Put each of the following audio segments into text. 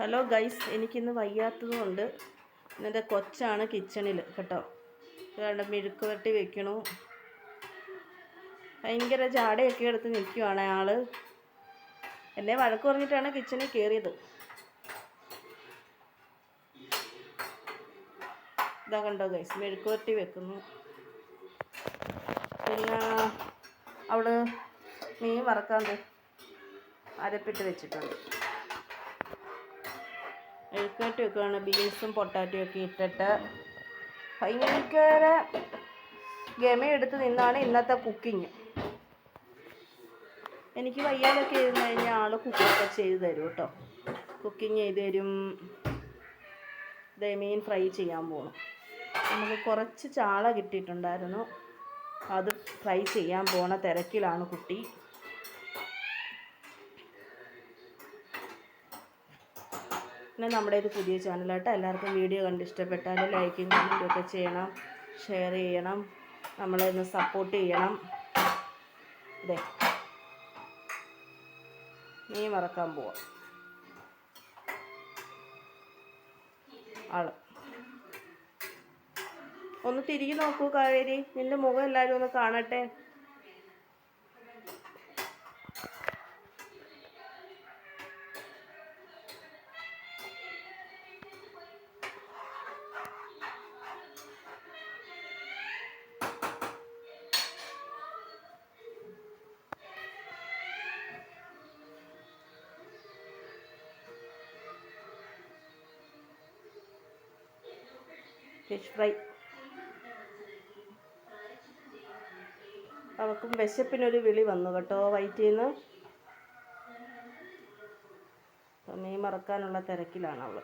Hello guys, എനിക്കിന്ന് വയ്യാത്തതുകൊണ്ട് എൻ്റെ കൊച്ചാണ് കിച്ചണിൽ കേട്ടോ. രണ്ട് മെഴുക്ക് വരട്ടി വെക്കണു. ഭയങ്കര ജാടയൊക്കെ എടുത്ത് നിൽക്കുവാണ് ആൾ. എന്നെ വഴക്ക് പറഞ്ഞിട്ടാണ് കിച്ചണിൽ കയറിയത്. ഇതാ കണ്ടോ ഗൈസ്, മെഴുക്ക് വരട്ടി വെക്കുന്നു. പിന്നെ അവൾ മീൻ വറക്കാണ്ട് അരപ്പിട്ട് വെച്ചിട്ടുണ്ട്. മെഴുക്ക് വരട്ടി വെക്കുകയാണ്. ബീൻസും പൊട്ടാറ്റോ ഒക്കെ ഇട്ടിട്ട് ഭയങ്കര ഗമയെടുത്ത് നിന്നാണ് ഇന്നത്തെ കുക്കിങ്. എനിക്ക് വയ്യാതൊക്കെ ഇരുന്ന് കഴിഞ്ഞാൽ ആൾ കുക്കൊക്കെ ചെയ്ത് തരും കേട്ടോ. കുക്കിങ് ചെയ്ത് തരും. മീൻ ഫ്രൈ ചെയ്യാൻ പോകണം. നമുക്ക് കുറച്ച് ചാള കിട്ടിയിട്ടുണ്ടായിരുന്നു, അത് ഫ്രൈ ചെയ്യാൻ പോണ തിരക്കിലാണ് കുട്ടി. പിന്നെ നമ്മുടെ ഇത് പുതിയ ചാനലായിട്ട് എല്ലാവർക്കും വീഡിയോ കണ്ട് ഇഷ്ടപ്പെട്ടാൽ ലൈക്കും കമൻറ്റും ഒക്കെ ചെയ്യണം, ഷെയർ ചെയ്യണം, നമ്മളെ ഒന്ന് സപ്പോർട്ട് ചെയ്യണം. അതെ, മീൻ വറക്കാൻ പോവാം. ആള് ഒന്ന് തിരികെ നോക്കൂ കാവേരി, നിന്റെ മുഖം എല്ലാവരും ഒന്ന് കാണട്ടെ. Fish fry. അവൾക്കും വിശപ്പിനൊരു വിളി വന്നു കേട്ടോ വയറ്റിൽ നിന്ന്. മീൻ മറക്കാനുള്ള തിരക്കിലാണ് അവൾ.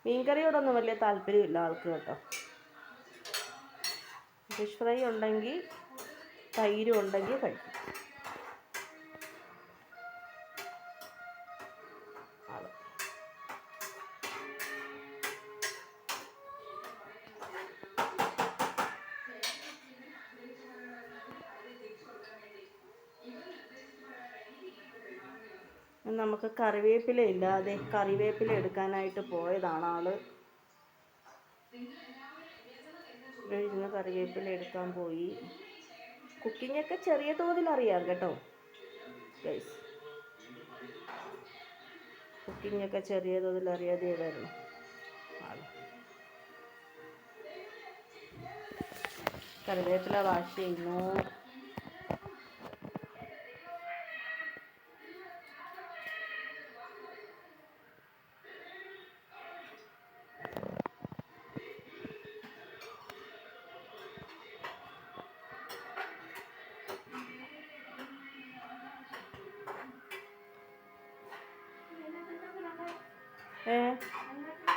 മീൻകറിയോടൊന്നും വലിയ താല്പര്യമില്ല ആൾക്ക് കേട്ടോ. ഫിഷ് ഫ്രൈ ഉണ്ടെങ്കിൽ തൈരും ഉണ്ടെങ്കിൽ കഴിക്കും. നമുക്ക് കറിവേപ്പില ഇല്ല. അതെ, കറിവേപ്പില എടുക്കാനായിട്ട് പോയതാണ് ആള്. ഇരുന്ന് കറിവേപ്പില എടുക്കാൻ പോയി. കുക്കിങ്ങൊക്കെ ചെറിയ തോതിൽ അറിയാം കേട്ടോ ഗൈസ്. കുക്കിങ്ങൊക്കെ ചെറിയ തോതിൽ അറിയാതെ വരുന്നു ആള്. കറിവേപ്പില വാഷ് ചെയ്യുന്നു.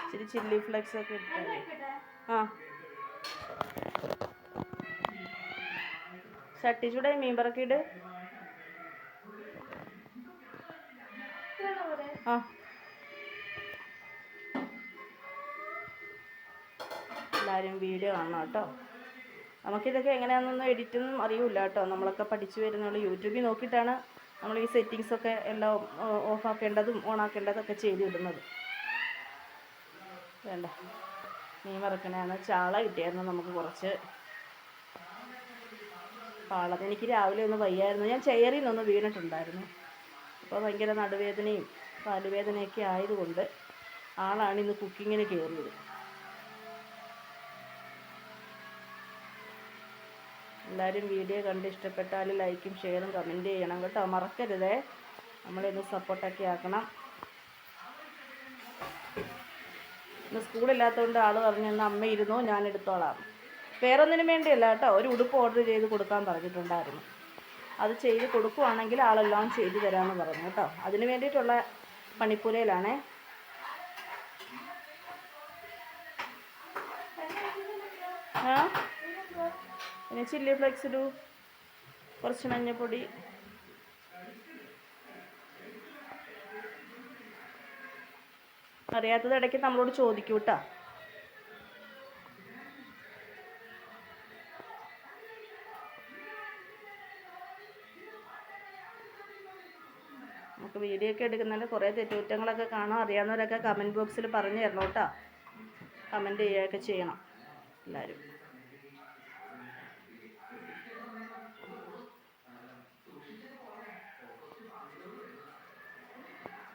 ഇച്ചിരി ചില്ലി ഫ്ലെക്സ് ഒക്കെ ഇട്ടേ. ആ ചട്ടിച്ചൂടെ മീൻ പറക്കിയിട്ട് ആ എല്ലാവരും വീഡിയോ കാണണം കേട്ടോ. നമുക്കിതൊക്കെ എങ്ങനെയാണെന്നൊന്നും എഡിറ്റൊന്നും അറിയില്ല കേട്ടോ. നമ്മളൊക്കെ പഠിച്ചു വരുന്നുള്ളൂ. യൂട്യൂബിൽ നോക്കിയിട്ടാണ് നമ്മൾ ഈ സെറ്റിങ്സൊക്കെ എല്ലാം ഓഫാക്കേണ്ടതും ഓണാക്കേണ്ടതൊക്കെ ചെയ്തിടുന്നത്. വേണ്ട, മീൻ വറക്കണയാണ്. ചാള കിട്ടിയായിരുന്നു നമുക്ക് കുറച്ച്. പാളത് എനിക്ക് രാവിലെ ഒന്ന് വയ്യായിരുന്നു. ഞാൻ ചെയറിൽ നിന്നൊന്ന് വീണിട്ടുണ്ടായിരുന്നു. അപ്പോൾ ഭയങ്കര നടുവേദനയും കാലുവേദനയൊക്കെ ആയതുകൊണ്ട് ആളാണ് ഇന്ന് കുക്കിങ്ങിന് കയറിയത്. എല്ലാവരും വീഡിയോ കണ്ട് ഇഷ്ടപ്പെട്ടാൽ ലൈക്കും ഷെയറും കമൻറ്റ് ചെയ്യണം കേട്ടോ, മറക്കരുതേ. നമ്മളൊന്ന് സപ്പോർട്ടൊക്കെ ആക്കണം. ഇന്ന് സ്കൂളില്ലാത്തതുകൊണ്ട് ആൾ പറഞ്ഞു എന്നാൽ അമ്മ ഇരുന്നോ, ഞാൻ എടുത്തോളാം. വേറൊന്നിനും വേണ്ടിയല്ല കേട്ടോ, ഒരു ഉടുപ്പ് ഓർഡർ ചെയ്ത് കൊടുക്കാൻ പറഞ്ഞിട്ടുണ്ടായിരുന്നു. അത് ചെയ്ത് കൊടുക്കുവാണെങ്കിൽ ആളെല്ലാം ചെയ്തു തരാമെന്ന് പറഞ്ഞു കേട്ടോ. അതിന് വേണ്ടിയിട്ടുള്ള പണിപ്പുരയിലാണേ. പിന്നെ ചില്ലി ഫ്ലെക്സ് ഇടൂ, കുറച്ച് മഞ്ഞൾപ്പൊടി. അറിയാത്തത് ഇടയ്ക്ക് നമ്മളോട് ചോദിക്കൂ കേട്ടോ. നമുക്ക് വീഡിയോ ഒക്കെ എടുക്കുന്നതിൽ കുറേ തെറ്റുകുറ്റങ്ങളൊക്കെ കാണാൻ അറിയാവുന്നവരൊക്കെ കമൻറ്റ് ബോക്സിൽ പറഞ്ഞു തരണം കേട്ടോ. കമൻറ്റ് ചെയ്യുകയൊക്കെ ചെയ്യണം എല്ലാവരും.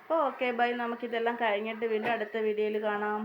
അപ്പോൾ ഓക്കെ ബൈ. നമുക്കിതെല്ലാം കഴിഞ്ഞിട്ട് വീണ്ടും അടുത്ത വീഡിയോയിൽ കാണാം.